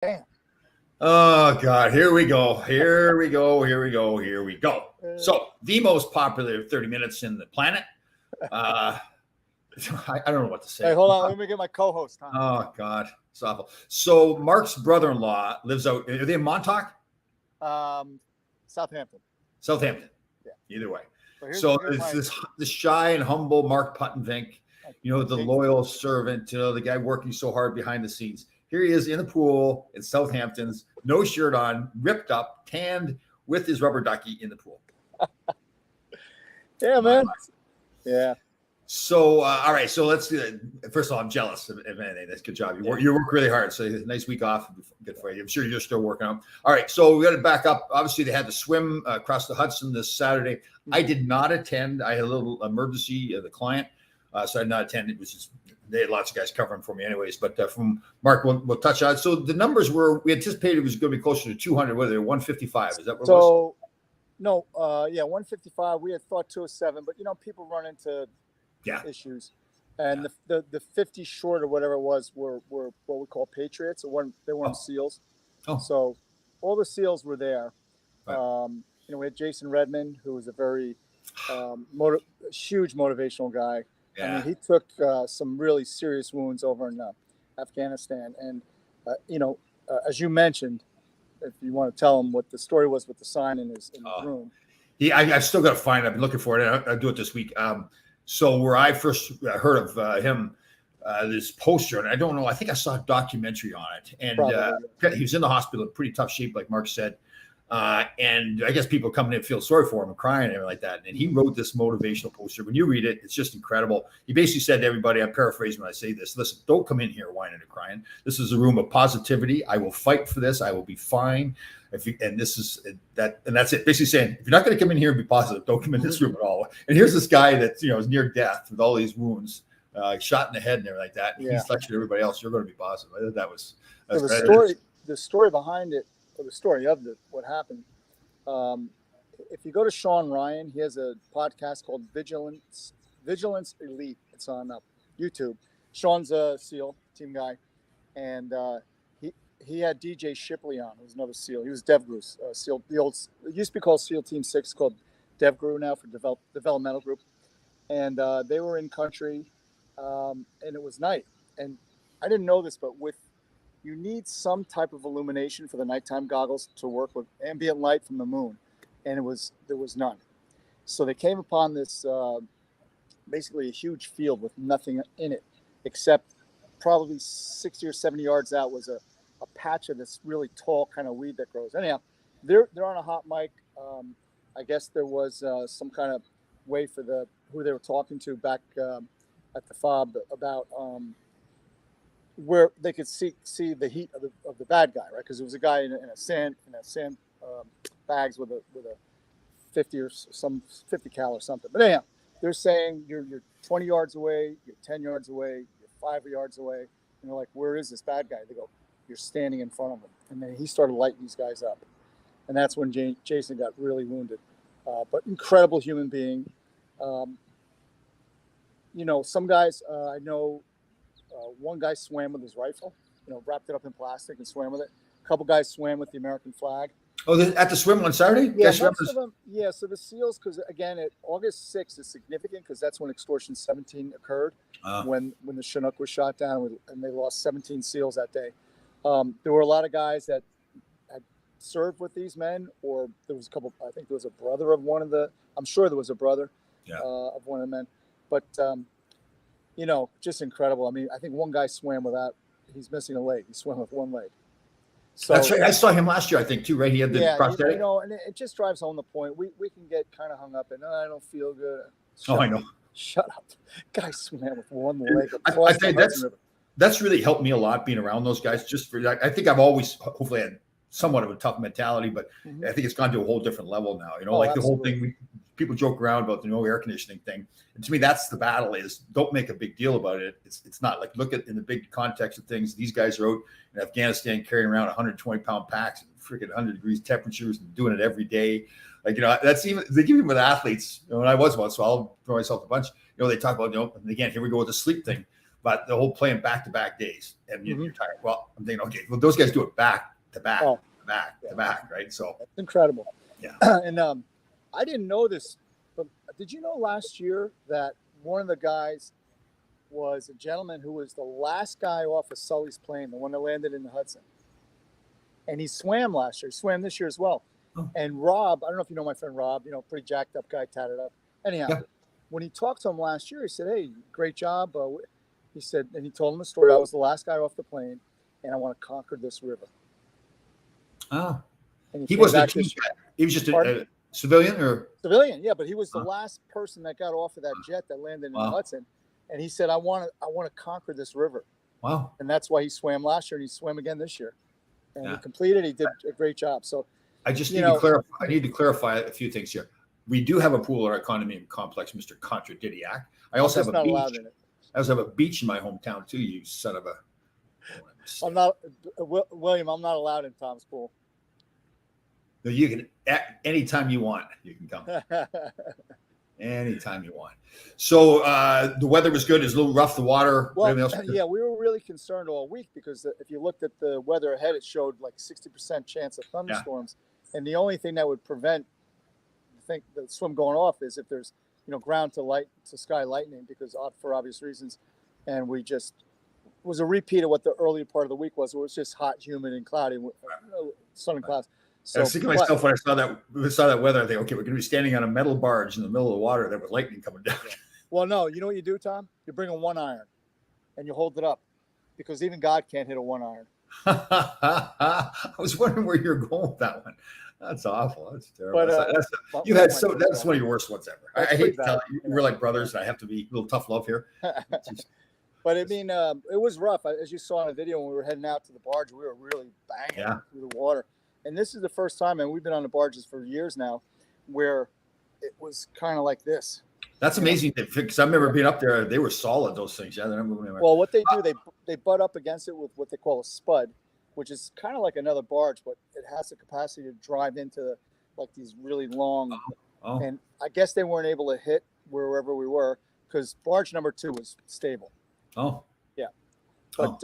Damn. Oh God, here we go. Here we go. Here we go. Here we go. So the most popular 30 minutes in the planet. I don't know what to say. Hey, hold on. Let me get my co-host on. Oh God, it's awful. So Mark's brother-in-law lives out. Are they in Montauk? Southampton. Southampton. Yeah. Either way. So it's this shy and humble Mark Puttenvink, the loyal servant, the guy working so hard behind the scenes. Here he is in the pool in Southampton's, no shirt on, ripped up, tanned with his rubber ducky in the pool. Yeah, man. Yeah. So, all right. So let's do it. First of all, I'm jealous of anything. That's good job. You work really hard. So nice week off. Good for you. I'm sure you're still working out. All right. So we got to back up. Obviously, they had the swim across the Hudson this Saturday. I did not attend. I had a little emergency of the client. So I did not attend. It was just, they had lots of guys covering for me anyways. But from Mark, we'll touch on it. So the numbers we anticipated it was going to be closer to 200. Whether they're 155. Is that what it was? No. 155. We had thought 207. But, people run into issues. And the 50 short or whatever it was were what we call Patriots. They weren't SEALs. Oh. So all the SEALs were there. Right. We had Jason Redman, who was a very huge motivational guy. Yeah. I mean, he took some really serious wounds over in Afghanistan. And, as you mentioned, if you want to tell him what the story was with the sign in his room. I've still got to find it. I've been looking for it. I'll do it this week. So where I first heard of him, this poster, and I don't know, I think I saw a documentary on it. And he was in the hospital in pretty tough shape, like Mark said. And I guess people coming in feel sorry for him and crying and everything like that. And he wrote this motivational poster. When you read it, it's just incredible. He basically said to everybody, I'm paraphrasing when I say this, listen, don't come in here whining and crying. This is a room of positivity. I will fight for this. I will be fine. And that's it. Basically saying, if you're not going to come in here and be positive, don't come in this room at all. And here's this guy that, is near death with all these wounds, shot in the head and everything like that. Yeah. He's lecturing everybody else. You're going to be positive. I thought the story behind it, or the story of what happened. If you go to Sean Ryan, he has a podcast called Vigilance Elite. It's on YouTube. Sean's a SEAL team guy. And, he had DJ Shipley on, who's another SEAL. He was DevGru, SEAL. It used to be called SEAL Team 6, called DevGru now for developmental group. And they were in country, and it was night. And I didn't know this, but you need some type of illumination for the nighttime goggles to work with ambient light from the moon, and there was none. So they came upon this basically a huge field with nothing in it, except probably 60 or 70 yards out was a patch of this really tall kind of weed that grows. Anyhow, they're on a hot mic. I guess there was some kind of way for who they were talking to back at the FOB about where they could see the heat of the bad guy, right? Because it was a guy in a sand bags with a 50 or some 50 cal or something. But anyhow, they're saying you're 20 yards away, you're 10 yards away, you're 5 yards away, and they're like, where is this bad guy? They go, you're standing in front of him. And then he started lighting these guys up. And that's when Jason got really wounded. But incredible human being. Some guys, I know one guy swam with his rifle, wrapped it up in plastic and swam with it. A couple guys swam with the American flag. Oh, at the swim on Saturday? Yeah, most of them, yeah. So the SEALs, because again, August 6th is significant because that's when Extortion 17 occurred, when the Chinook was shot down, and they lost 17 SEALs that day. There were a lot of guys that had served with these men, or there was a couple. I think there was a brother of one of the. I'm sure there was a brother of one of the men, but just incredible. I mean, I think one guy swam without. He's missing a leg. He swam with one leg. So that's right. I saw him last year, I think, too. Right? He had the prosthetic. And it just drives home the point. We can get kind of hung up in. I don't feel good. I know. Shut up. Guy swam with one leg. I think that's really helped me a lot being around those guys. Just for I think I've always hopefully had somewhat of a tough mentality, but I think it's gone to a whole different level now. Like absolutely. The whole thing. People joke around about the no air conditioning thing, and to me, that's the battle. Is don't make a big deal about it. It's not like look at in the big context of things. These guys are out in Afghanistan carrying around 120-pound packs, and freaking 100 degrees temperatures, and doing it every day. Like that's even they give even with athletes. When I was one, so I'll throw myself a bunch. They talk about and again here we go with the sleep thing. but the whole playing back-to-back days, and you're tired. Well, I'm thinking, okay, well, those guys do it back to back, to back, right? So that's incredible. Yeah. And I didn't know this, but did you know last year that one of the guys was a gentleman who was the last guy off of Sully's plane, the one that landed in the Hudson? And he swam last year. He swam this year as well. Oh. And Rob, I don't know if you know my friend Rob, pretty jacked up guy, tatted up. Anyhow, when he talked to him last year, he said, "Hey, great job." He said, and he told him the story. I was the last guy off the plane, and I want to conquer this river. Oh, and he wasn't a team guy. He was just a civilian, or civilian, yeah. But he was the last person that got off of that jet that landed in the Hudson, and he said, "I want to conquer this river." Wow! And that's why he swam last year, and he swam again this year, and he completed. He did a great job. So I just need to clarify. I need to clarify a few things here. We do have a pool at our condominium complex, Mr. Contradidiac. I also have a beach. I also have a beach in my hometown too. You son of a. I'm not, William. I'm not allowed in Tom's pool. No, you can anytime you want. You can come. Anytime you want. So the weather was good. It's a little rough. The water. Well, yeah, we were really concerned all week because if you looked at the weather ahead, it showed like 60% chance of thunderstorms, and the only thing that would prevent the swim going off is if there's ground to sky lightning, because for obvious reasons, and we just was a repeat of what the earlier part of the week was. It was just hot, humid, and cloudy, sun and clouds. So, I was thinking to myself when I saw that weather, I think, okay, we're going to be standing on a metal barge in the middle of the water there with lightning coming down. Well, no, you know what you do, Tom? You bring a 1-iron and you hold it up, because even God can't hit a 1-iron. I was wondering where you're going with that one. That's awful. That's terrible. But, that's one of your worst ones ever. I hate to tell you, we're like brothers. And I have to be a little tough love here. But I mean, it was rough. As you saw in the video, when we were heading out to the barge, we were really banging through the water. And this is the first time, and we've been on the barges for years now, where it was kind of like this. That's amazing, because I remember being up there. They were solid, those things. Yeah, they're moving anywhere. Well, what they do, they butt up against it with what they call a spud, which is kind of like another barge, but it has the capacity to drive into like these really long. Oh. And I guess they weren't able to hit wherever we were, because barge number 2 was stable. Oh. Yeah. But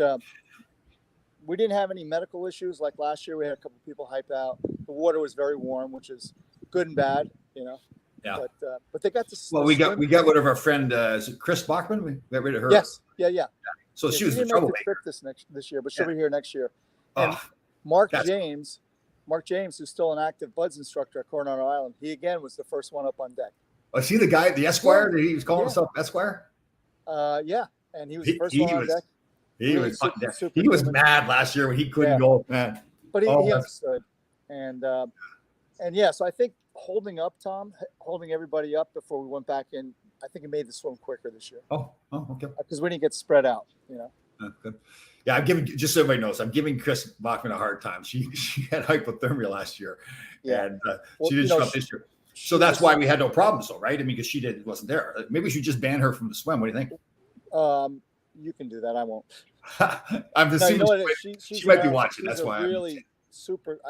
we didn't have any medical issues like last year. We had a couple people hype out. The water was very warm, which is good and bad, Yeah. But they got to. Well, we got one of our friend. Is it Chris Bachman? We got rid of her. Yes. Yeah. So she was the troublemaker this year, but she'll be here next year. And Mark James, who's still an active BUD/S instructor at Coronado Island, he again was the first one up on deck. Oh, is he the guy, the Esquire? That he was calling himself Esquire? Yeah, and he was the first one on deck. He was mad last year when he couldn't go, man. But he understood, and yeah. So I think holding everybody up before we went back in, I think it made the swim quicker this year. Oh, okay. Because we didn't get spread out, Good. Yeah, just so everybody knows, I'm giving Chris Bachman a hard time. She had hypothermia last year, and she didn't show up this year. So that's why we had no problems, though, right? I mean, because she wasn't there. Maybe we should just ban her from the swim. What do you think? You can do that. I won't. I'm just she might be watching. That's why really super.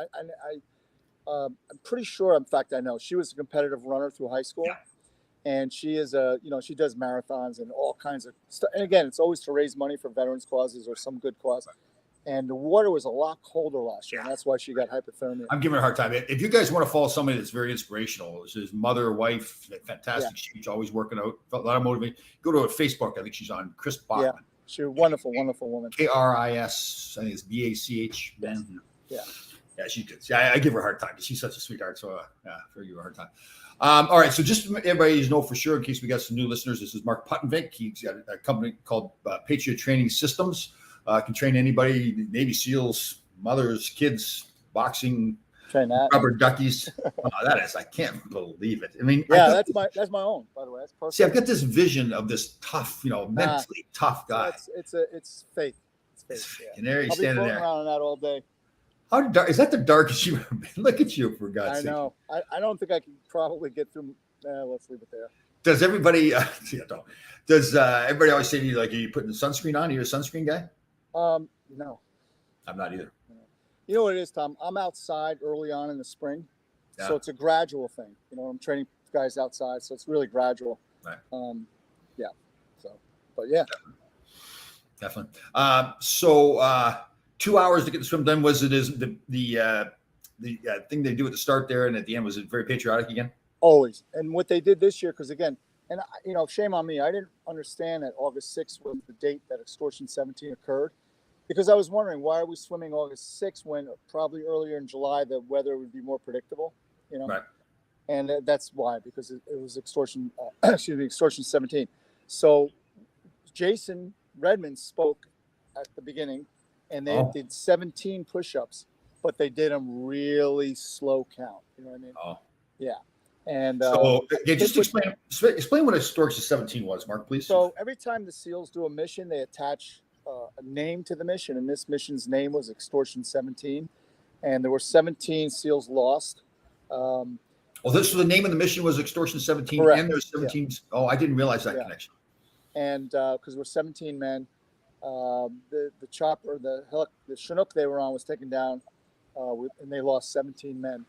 I'm pretty sure. In fact, I know she was a competitive runner through high school, and she is she does marathons and all kinds of stuff. And again, it's always to raise money for veterans causes or some good cause. And the water was a lot colder last year, and that's why she got hypothermia. I'm giving her a hard time. If you guys want to follow somebody that's very inspirational, his mother, wife, fantastic. She's always working out, a lot of motivation. Go to her Facebook. I think she's on Chris Bachman. Yeah, she's a wonderful, wonderful woman. KRIS, I think it's BACH. Yeah. Yeah, she did. Yeah, I give her a hard time. She's such a sweetheart. So, for you, a hard time. All right. So, just everybody know for sure, in case we got some new listeners, this is Mark Puttenvink. He's got a company called Patriot Training Systems. Can train anybody, Navy SEALs, mothers, kids, boxing, rubber duckies. I can't believe it. I mean, that's my own, by the way. That's perfect. See, I've got this vision of this tough, mentally tough guy. It's fake. It's fake. And there he's standing there. I'll be floating around on that all day. How dark is that? The darkest you've ever been? Look at you, for God's sake. I know. I don't think I can probably get through. Let's leave it there. Does everybody? Does everybody always say to you, like, are you putting sunscreen on? Are you a sunscreen guy? No. I'm not either. You know what it is, Tom? I'm outside early on in the spring, so it's a gradual thing. I'm training guys outside, so it's really gradual. Right. Yeah. So, but yeah. Definitely. So 2 hours to get the swim done. Was it the thing they do at the start there and at the end? Was it very patriotic again? Always. And what they did this year, because again, and shame on me, I didn't understand that August 6th was the date that Extortion 17 occurred, because I was wondering, why are we swimming August 6th when probably earlier in July the weather would be more predictable, Right. And that's why, because it was Extortion, Extortion 17. So Jason Redmond spoke at the beginning, and they did 17 push-ups, but they did them really slow count. You know what I mean? Oh, yeah. And so just explain what Extortion 17 was, Mark, please. So every time the SEALs do a mission, they attach a name to the mission, and this mission's name was Extortion 17, and there were 17 SEALs lost. So the name of the mission was Extortion 17, correct. And there's 17. Yeah. Oh, I didn't realize that connection. And because we're 17 men, the chopper, the Chinook they were on was taken down, and they lost 17 men.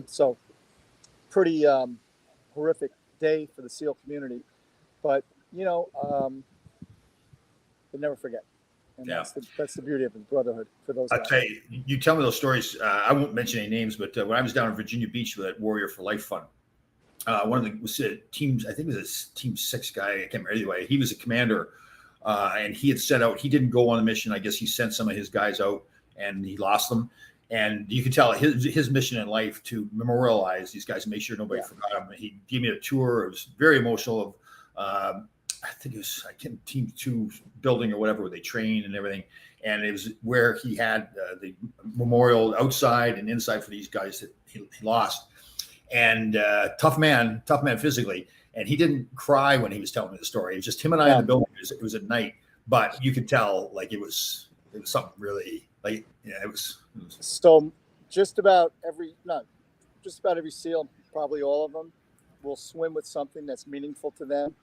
So pretty horrific day for the SEAL community, but they never forget. And that's the beauty of the brotherhood for those guys. I'll tell you, you tell me those stories. I won't mention any names, but when I was down in Virginia Beach with that Warrior for Life Fund, one of the teams, I think it was a Team 6 guy, I can't remember anyway, he was a commander, and he had sent out, he didn't go on the mission. I guess he sent some of his guys out and he lost them. And you could tell his mission in life to memorialize these guys and make sure nobody forgot them. He gave me a tour. It was very emotional of, I think it was Team 2 building or whatever, where they train and everything. And it was where he had the memorial outside and inside for these guys that he lost. And tough man physically. And he didn't cry when he was telling me the story. It was just him and I in the building. It was at night, but you could tell like it was something really like, it was. So just about every SEAL, probably all of them, will swim with something that's meaningful to them,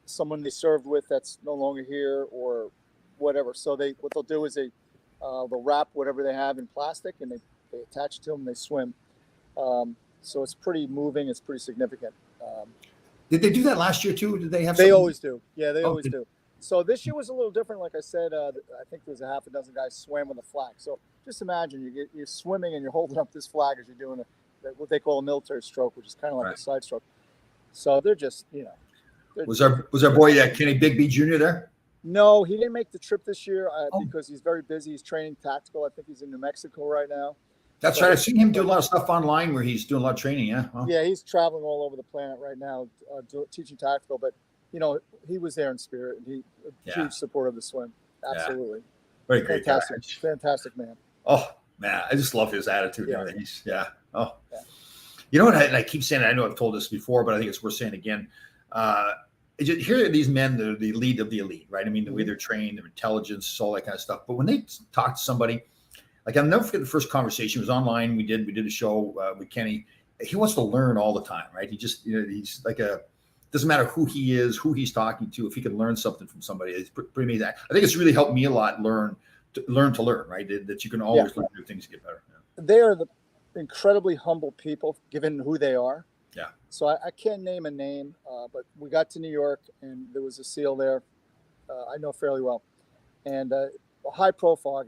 someone they served with that's no longer here or whatever. So what they'll do is they'll wrap whatever they have in plastic and they attach it to them and they swim. So it's pretty moving. It's pretty significant. Did they do that last year too? Did they have? They always do. Yeah, they always do. So this year was a little different. Like I said, I think there was a half a dozen guys swam with a flag. So just imagine you're swimming and you're holding up this flag as you're doing what they call a military stroke, which is kind of like a side stroke. So they're just, Was our boy Kenny Bigby Jr. there? No, he didn't make the trip this year because he's very busy. He's training tactical. I think he's in New Mexico right now. That's right. I've seen him do a lot of stuff online where he's doing a lot of training. Yeah. Oh. Yeah, he's traveling all over the planet right now, teaching tactical. But he was there in spirit, and he huge supporter of the swim. Absolutely. Yeah. Very great. Fantastic man. Oh man, I just love his attitude. Yeah. He's Oh. Yeah. You know what? I keep saying, I know I've told this before, but I think it's worth saying again. Here are these men that are the elite of the elite, right? I mean, the way they're trained, their intelligence, all that kind of stuff. But when they talk to somebody, like I'll never forget the first conversation. It was online. We did a show with Kenny. He wants to learn all the time, right? He just, he's like doesn't matter who he is, who he's talking to. If he can learn something from somebody, it's pretty amazing. I think it's really helped me a lot. Learn to learn, right? That you can always learn new things to get better. Yeah. They are the incredibly humble people, given who they are. Yeah. So I can't name a name, but we got to New York and there was a SEAL there. I know fairly well, and a high profile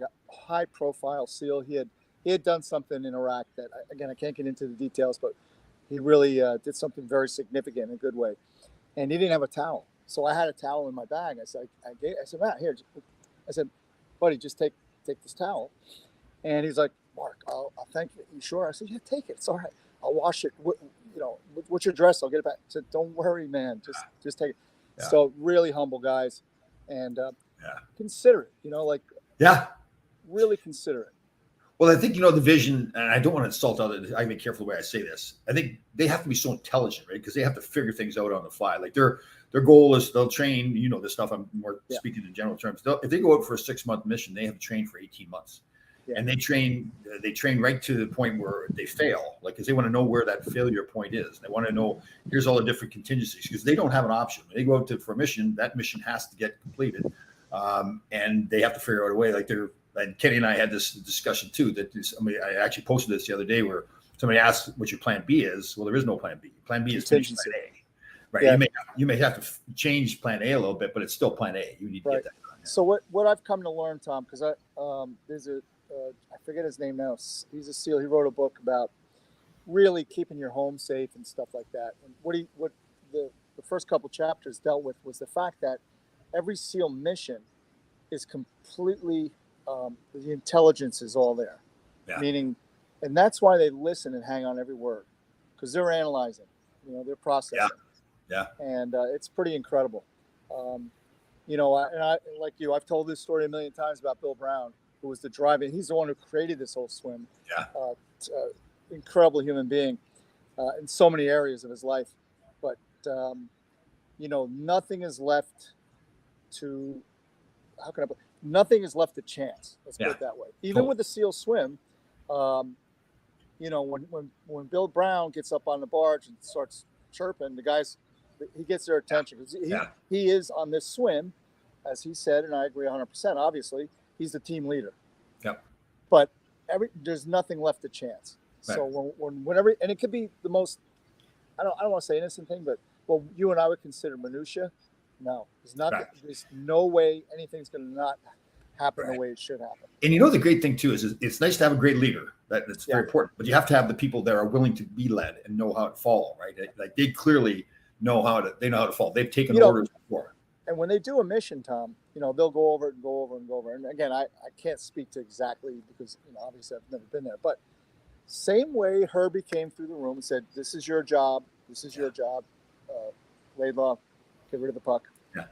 SEAL. He had done something in Iraq that I can't get into the details, but he really did something very significant in a good way. And he didn't have a towel, so I had a towel in my bag. I said, Matt, here. I said, buddy, just take this towel. And he's like, Mark, I'll thank you. You sure? I said, yeah, take it. It's all right. I'll wash it. What's your dress? I'll get it back. I said, don't worry, man. Just take it. Yeah. So really humble guys, and considerate. Really considerate. Well, I think, the vision, and I don't want to insult others. I have to be careful the way I say this. I think they have to be so intelligent, right? Because they have to figure things out on the fly. Like their goal is they'll train, this stuff. I'm more speaking in general terms. If they go out for a 6-month mission, they have to train for 18 months. Yeah. And they train right to the point where they fail, because they want to know where that failure point is. They want to know, here's all the different contingencies, because they don't have an option. When they go out for a mission, that mission has to get completed. And they have to figure out a way. And Kenny and I had this discussion too, I actually posted this the other day where somebody asked what your plan B is. Well, there is no plan B. Plan B is to mission A. Right. Yeah. You may have to change plan A a little bit, but it's still plan A. You need to get that done. Yeah. So what I've come to learn, Tom, because there's I forget his name now. He's a SEAL. He wrote a book about really keeping your home safe and stuff like that. And what the first couple chapters dealt with was the fact that every SEAL mission is completely the intelligence is all there, meaning, and that's why they listen and hang on every word, because they're analyzing, they're processing. Yeah. And it's pretty incredible. I like you, I've told this story a million times about Bill Brown, who was the driver. He's the one who created this whole swim. Incredible human being in so many areas of his life. But, nothing is left to, nothing is left to chance. Let's put it that way. Even with the SEAL swim, when Bill Brown gets up on the barge and starts chirping, the guys, he gets their attention because he is on this swim, as he said, and I agree 100%. Obviously, he's the team leader. Yep. But there's nothing left to chance. Right. So whenever, and it could be the most, I don't want to say innocent thing, but you and I would consider minutia. No, there's not. Right. There's no way anything's going to not happen the way it should happen. And the great thing too is it's nice to have a great leader. That's very important. But you have to have the people that are willing to be led and know how to follow. Right? Like they clearly know how to follow. They've taken orders before. And when they do a mission, Tom, they'll go over it and go over and go over. And again, I can't speak to exactly because obviously I've never been there. But same way Herbie came through the room and said, "This is your job. This is your job. Laidlaw, get rid of the puck." Yeah.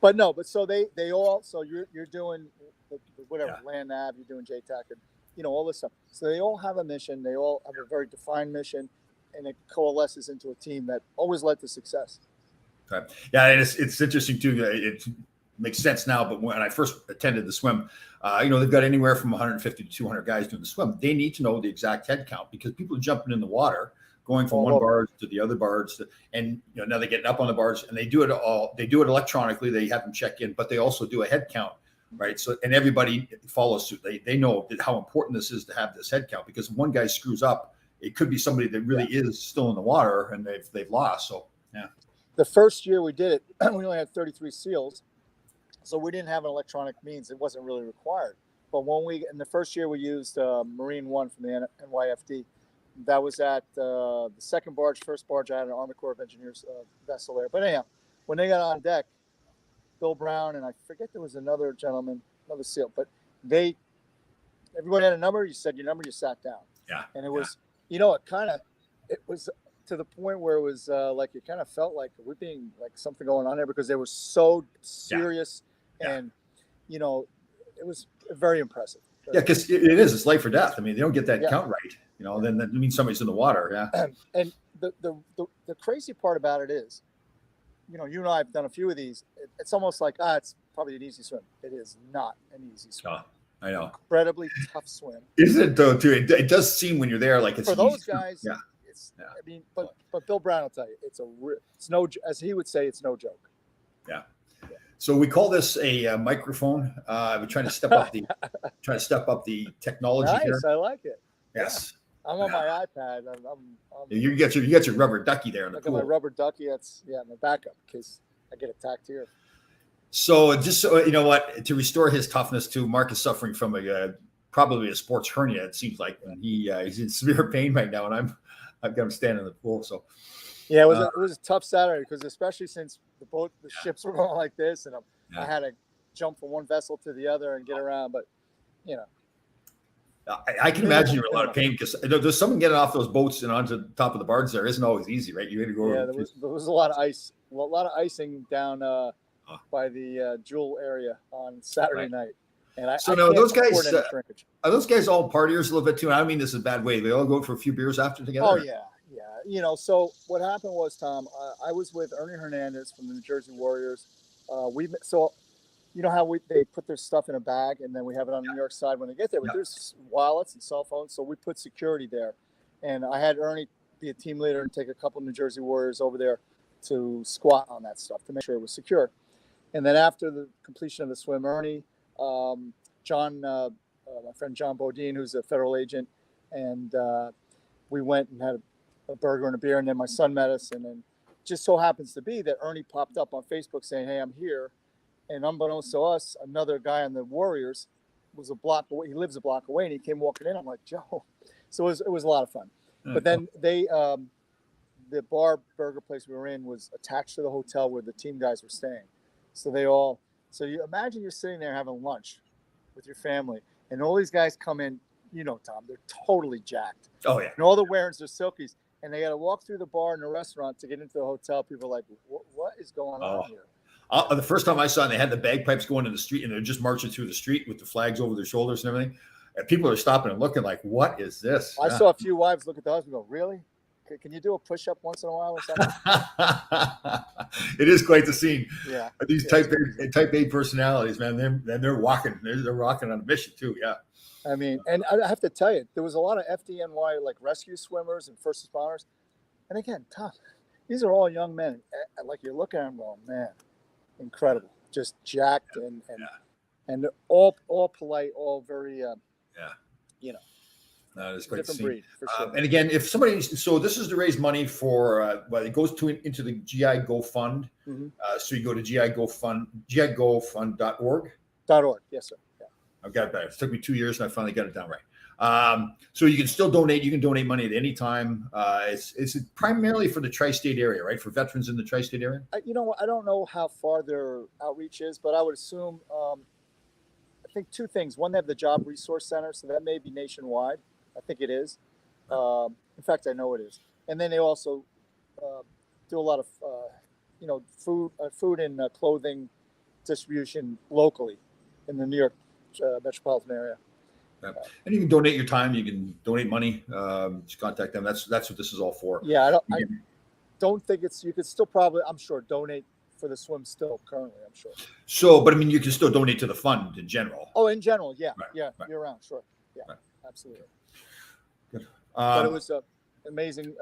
But so they all, so you're doing whatever, land nav, you're doing JTAC, and all this stuff. So they all have a mission. They all have a very defined mission, and it coalesces into a team that always led to success. Right. Yeah, and it's interesting too. It makes sense now, but when I first attended the swim, they've got anywhere from 150 to 200 guys doing the swim. They need to know the exact head count because people are jumping in the water, going from one barge to the other barge, and now they're getting up on the barge, and they do it electronically. They have them check in, but they also do a head count, right? So and everybody follows suit. They know how important this is to have this head count because if one guy screws up, it could be somebody that really is still in the water and they've lost. So yeah. The first year we did it, we only had 33 SEALs, so we didn't have an electronic means. It wasn't really required. But in the first year we used Marine One from the NYFD. That was at the second barge. First barge, I had an Army Corps of Engineers vessel there. But anyhow, when they got on deck, Bill Brown and I forget there was another gentleman, another SEAL, but everybody had a number. You said your number, you sat down. Yeah. And it was, it was to the point where it was like it kind of felt like we're being like something going on there because they were so serious and it was very impressive. Yeah, because it's life or death. I mean, they don't get that count right, then that means somebody's in the water. Yeah. And the crazy part about it is, you and I have done a few of these. It's almost like it's probably an easy swim. It is not an easy swim. Oh, I know. Incredibly tough swim. Isn't it though? Too. It does seem when you're there like it's for those guys. Yeah. I mean, but Bill Brown will tell you, it's no, as he would say, it's no joke. Yeah. So we call this a microphone. We're trying to step up the technology here. Nice, I like it. Yes. Yeah. I'm on my iPad. You get your rubber ducky there in the pool. My rubber ducky. That's my backup in case I get attacked here. So just so you know what, to restore his toughness too, Mark is suffering from probably a sports hernia. It seems like, and he's in severe pain right now, and I've got him standing in the pool. So yeah, it was a tough Saturday because especially since the ships were going like this, and I had to jump from one vessel to the other and get around. But I can imagine you're in a lot of pain because there's someone getting off those boats and onto the top of the barge. There isn't always easy, right? You had to go. Yeah, there was a lot of ice, a lot of icing down by the Jewel area on Saturday night. And those guys are those guys all partiers a little bit too. I don't mean this in a bad way. They all go for a few beers after together. Oh yeah. So what happened was, Tom, I was with Ernie Hernandez from the New Jersey Warriors. How they put their stuff in a bag and then we have it on the New York side when they get there. But there's wallets and cell phones, so we put security there. And I had Ernie be a team leader and take a couple of New Jersey Warriors over there to squat on that stuff to make sure it was secure. And then after the completion of the swim, Ernie, John, my friend John Bodine, who's a federal agent, and we went and had a burger and a beer, and then my son met us, and then just so happens to be that Ernie popped up on Facebook saying, "Hey, I'm here," and unbeknownst to us, another guy on the Warriors was a block away. He lives a block away, and he came walking in. I'm like, Joe. So it was a lot of fun. But then the burger place we were in was attached to the hotel where the team guys were staying. So you imagine you're sitting there having lunch with your family, and all these guys come in, Tom, they're totally jacked. Oh yeah. And all they're wearing is their silkies, and they got to walk through the bar and the restaurant to get into the hotel. People are like, what is going on here? The first time I saw them, they had the bagpipes going in the street, and they're just marching through the street with the flags over their shoulders and everything. And people are stopping and looking like, what is this? I saw a few wives look at the husband and go, really? Can you do a push-up once in a while or something? It is quite the scene. Yeah. These type A personalities, man, they're walking. They're rocking on a mission too. Yeah. I mean, and I have to tell you, there was a lot of FDNY, like rescue swimmers and first responders. And again, Tom, these are all young men. Like you're looking at them going, man, incredible. Just jacked and all polite, all very, No, it's quite different breed for sure. And again, if somebody, so this is to raise money for, it goes into the GI Go Fund. Mm-hmm. So you go to gigofund.org. .org, yes, sir. Yeah. I've got it back. It took me 2 years, and I finally got it down right. So you can still donate. You can donate money at any time. It's primarily for the tri-state area, right? For veterans in the tri-state area. I don't know how far their outreach is, but I would assume. I think two things. One, they have the Job Resource Center, so that may be nationwide. I think it is. In fact, I know it is. And then they also do a lot of, food and clothing distribution locally in the New York metropolitan area. Yeah. And you can donate your time. You can donate money. Just contact them. That's what this is all for. Yeah, I don't think you could still probably, I'm sure, donate for the swim still currently, I'm sure. So, but I mean, you can still donate to the fund in general. Oh, in general, yeah, right, yeah, right. Year round, sure, yeah, right. Absolutely. Good. But it was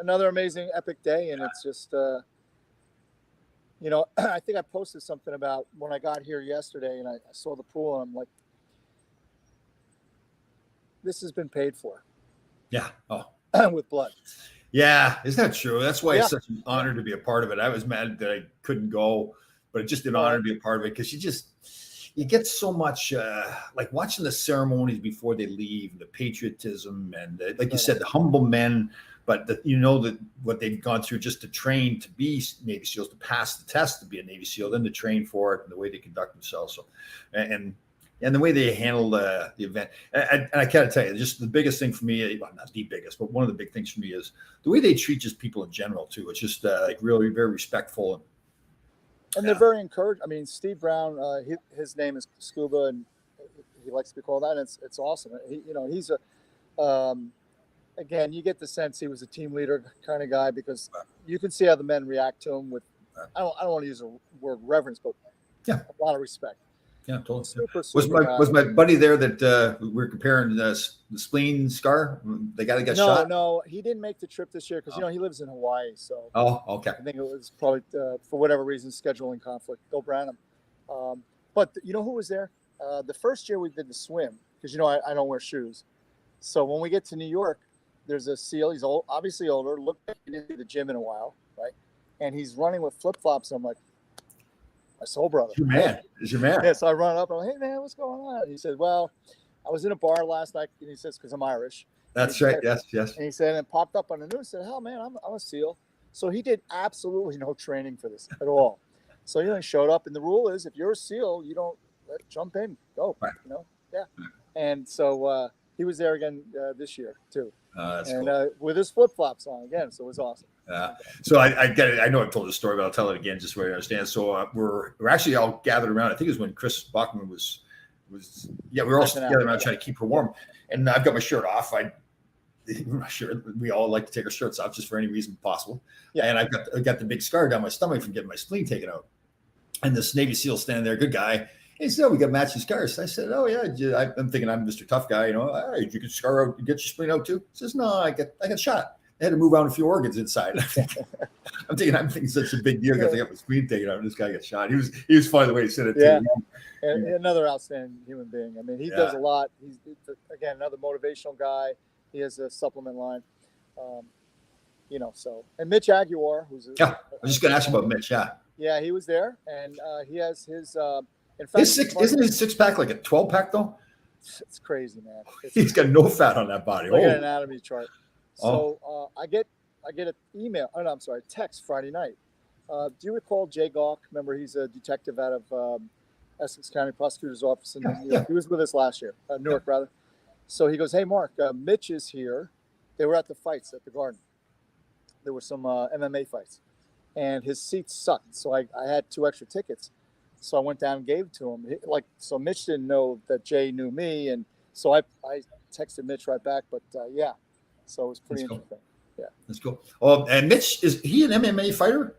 another amazing epic day, and it's just, I think I posted something about when I got here yesterday, and I saw the pool, and I'm like, this has been paid for. Yeah. Oh. With blood. Yeah, isn't that true? That's why it's such an honor to be a part of it. I was mad that I couldn't go, but it's just an honor to be a part of it because you get so much, like watching the ceremonies before they leave, the patriotism, and like you said, the humble men, but what they've gone through just to train to be Navy SEALs, to pass the test to be a Navy SEAL, then to train for it, and the way they conduct themselves. So, and the way they handle the event. And I gotta tell you, just the biggest thing for me, well, not the biggest, but one of the big things for me is the way they treat just people in general too. It's just like really very respectful. And they're very encouraged. I mean, Steve Brown, his name is Scuba, and he likes to be called that. And it's awesome. He's again, you get the sense he was a team leader kind of guy because you can see how the men react to him with, I don't want to use a word reverence, but a lot of respect. Yeah, totally. Super was my buddy there that we were comparing the spleen scar? The guy that got shot? No, he didn't make the trip this year because he lives in Hawaii. So okay. I think it was probably for whatever reason scheduling conflict. Bill Branham. But you know who was there? The first year we did the swim because I don't wear shoes. So when we get to New York, there's a SEAL. He's obviously older. Looked like he didn't do the gym in a while, right? And he's running with flip flops. I'm like, my soul brother. It's your man. Yeah, so I run up and I'm like, hey man, what's going on? And he said, well, I was in a bar last night, and he says, because I'm Irish. That's right. Yes. And he said, and it popped up on the news. Said, hell man, I'm a SEAL. So he did absolutely no training for this at all. So he showed up, and the rule is if you're a SEAL, you don't jump in, go. Right. Yeah. And so he was there again this year too. That's and cool. With his flip flops on again, so it was awesome. So I get it. I know I've told this story, but I'll tell it again just so I understand. So we're actually all gathered around. I think it was when Chris Bachman was we were all together around trying to keep her warm. And I've got my shirt off. We all like to take our shirts off just for any reason possible. Yeah. And I got the big scar down my stomach from getting my spleen taken out. And this Navy SEAL standing there, good guy. He said, we got matching scars. I said, oh yeah. I'm thinking I'm Mr. Tough Guy. Did you get scar out, get your spleen out too? He says, no, I got shot. They had to move around a few organs inside. I'm thinking such a big deal because I got my spleen taken out and this guy got shot. He was funny the way he said it too. And another outstanding human being. I mean, he does a lot. He's again another motivational guy. He has a supplement line. So, and Mitch Aguilar, I was just going to ask you about Mitch. Yeah, he was there, and he has his. In fact, isn't his 6-pack like a 12-pack though? It's crazy, man. He's got no fat on that body. Look at an anatomy chart. So I get an email. Oh no, I'm sorry, text Friday night. Do you recall Jay Gawk? Remember, he's a detective out of Essex County Prosecutor's Office in New York. He was with us last year, Newark rather. So he goes, "Hey Mark, Mitch is here." They were at the fights at the Garden. There were some MMA fights, and his seats sucked. So I had 2 extra tickets. So I went down and gave it to him. So Mitch didn't know that Jay knew me, and so I texted Mitch right back. But yeah, so it was pretty interesting. Cool. Yeah, that's cool. Oh, and Mitch, is he an MMA fighter?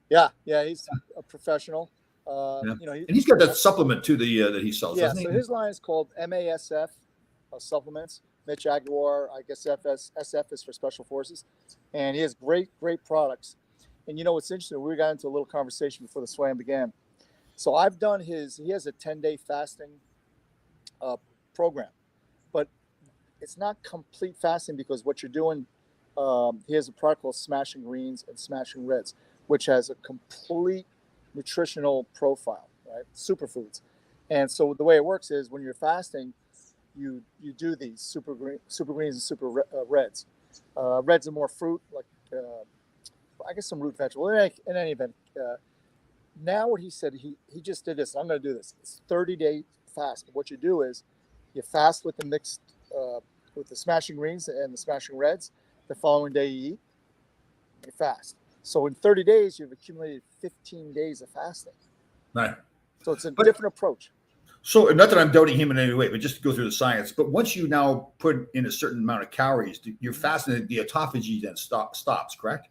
Yeah, he's a professional. And he's got that supplement too that he sells. Yeah, so his line is called MASF supplements. Mitch Aguilar, I guess SF is for Special Forces, and he has great products. And what's interesting? We got into a little conversation before the swam began. So I've done he has a 10-day fasting program, but it's not complete fasting because what you're doing, he has a product called Smashing Greens and Smashing Reds, which has a complete nutritional profile, right? Superfoods. And so the way it works is when you're fasting, you do these super greens and super reds. Reds are more fruit, like I guess some root vegetable. In any event, now what he said, he just did this. I'm going to do this. It's 30-day fast. But what you do is you fast with the mixed with the Smashing Greens and the Smashing Reds. The following day you eat, you fast. So in 30 days, you've accumulated 15 days of fasting. Right. So it's a different approach. So not that I'm doubting him in any way, but just to go through the science. But once you now put in a certain amount of calories, you're fasting, the autophagy then stops, correct?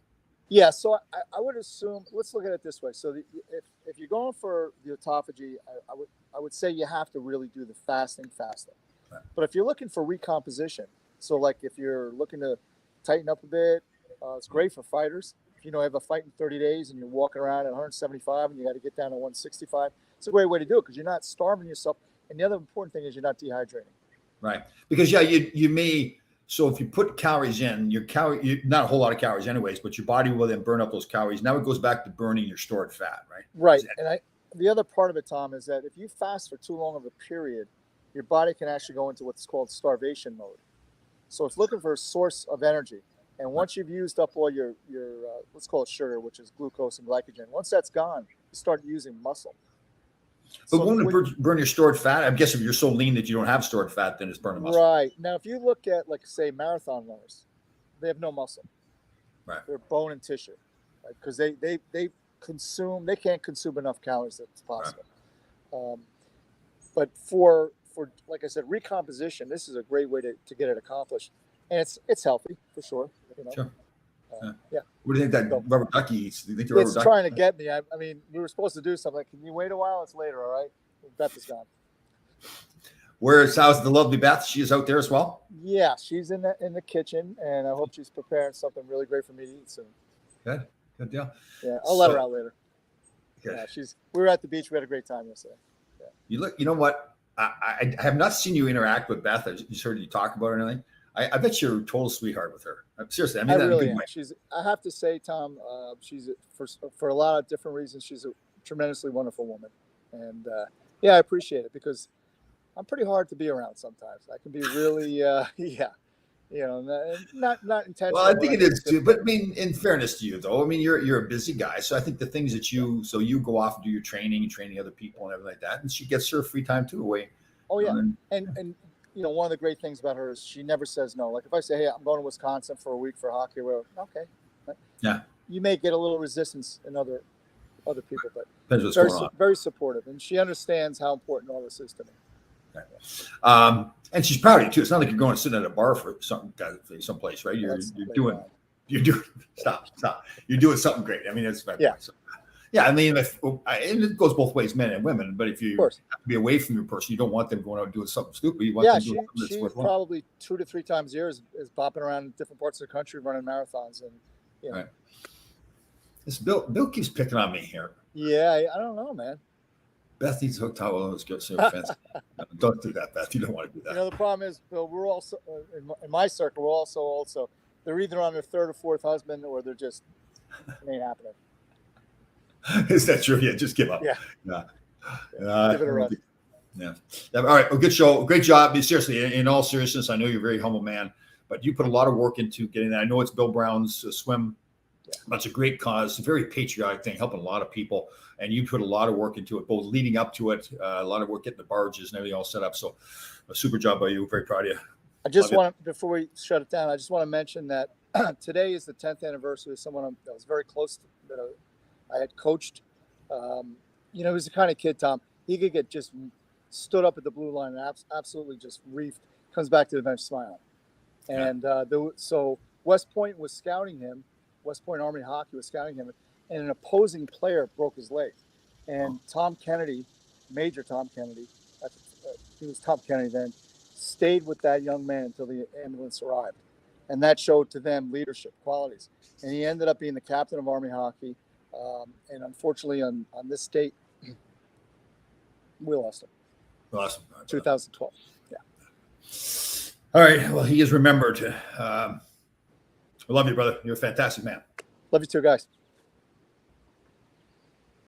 Yeah, so I would assume. Let's look at it this way. So if you're going for the autophagy, I would say you have to really do the fasting. Right. But if you're looking for recomposition, so like if you're looking to tighten up a bit, it's great for fighters. If you have a fight in 30 days and you're walking around at 175 and you got to get down to 165, it's a great way to do it because you're not starving yourself. And the other important thing is you're not dehydrating. Right, because you may. So if you put calories in, not a whole lot of calories anyways, but your body will then burn up those calories. Now it goes back to burning your stored fat, right? Right. And the other part of it, Tom, is that if you fast for too long of a period, your body can actually go into what's called starvation mode. So it's looking for a source of energy. And once you've used up all your let's call it sugar, which is glucose and glycogen, once that's gone, you start using muscle. But so won't it burn your stored fat? I guess if you're so lean that you don't have stored fat, then it's burning muscle. Right. Now, if you look at, like, say, marathon runners, they have no muscle. Right. They're bone and tissue, right? Because they can't consume enough calories that's possible. Right. But for like I said, recomposition, this is a great way to get it accomplished. And it's healthy, for sure. Sure. Yeah. What do you think that rubber ducky eats? Do you think the rubber ducky? Trying to get me. I mean, we were supposed to do something. Can you wait a while? It's later, all right? Beth is gone. How's the lovely Beth? She is out there as well? Yeah, she's in the kitchen, and I hope she's preparing something really great for me to eat soon. Good deal. Yeah, I'll let her out later. Good. Yeah, we were at the beach. We had a great time yesterday. Yeah. You know what? I have not seen you interact with Beth. I just heard you talk about her and everything. I bet you're a total sweetheart with her. Seriously, I mean that really in a good way. I have to say, Tom, she's for a lot of different reasons. She's a tremendously wonderful woman, and I appreciate it because I'm pretty hard to be around sometimes. I can be really, not intentional. Well, I think it is too. But I mean, in fairness to you, though, I mean you're a busy guy, so I think the things that you go off and do your training and training other people and everything like that, and she gets her free time too away. Oh yeah, and. One of the great things about her is she never says no. Like if I say, "Hey, I'm going to Wisconsin for a week for hockey," well, okay. Yeah. You may get a little resistance in other people, but very supportive, and she understands how important all this is to me. Okay. And she's proud of you too. It's not like you're going to sit at a bar for someplace, right? You're doing stop. You're doing something great. I mean, it's fantastic. Yeah, I mean, and it goes both ways, men and women. But if you have to be away from your person, you don't want them going out and doing something stupid. You want them to do something that's worthwhile. Probably 2 to 3 times a year is bopping around different parts of the country, running marathons, and Right. This Bill keeps picking on me here. Yeah, I don't know, man. Beth needs hooked up with those girls. Don't do that, Beth. You don't want to do that. The problem is, Bill, we're also in my circle. We're also they're either on their third or fourth husband, or they're just it ain't happening. Is that true? Yeah, just give up. Yeah. Give it a rest. Yeah. All right. Well, good show. Great job. I mean, seriously, in all seriousness, I know you're a very humble man, but you put a lot of work into getting that. I know it's Bill Brown's swim, but it's a great cause. It's a very patriotic thing, helping a lot of people. And you put a lot of work into it, both leading up to it, a lot of work getting the barges and everything all set up. So a super job by you. Very proud of you. I just want to, before we shut it down, I just want to mention that today is the 10th anniversary of someone that was very close to, that I had coached. He was the kind of kid, Tom, he could get just stood up at the blue line and absolutely just reefed, comes back to the bench smiling. And so West Point was scouting him. West Point Army Hockey was scouting him, and an opposing player broke his leg. And Tom Kennedy, Major Tom Kennedy, he was Tom Kennedy then, stayed with that young man until the ambulance arrived. And that showed to them leadership qualities. And he ended up being the captain of Army Hockey. And unfortunately, on this date, we lost him. Awesome. 2012. Yeah. All right. Well, he is remembered. I love you, brother. You're a fantastic man. Love you too, guys.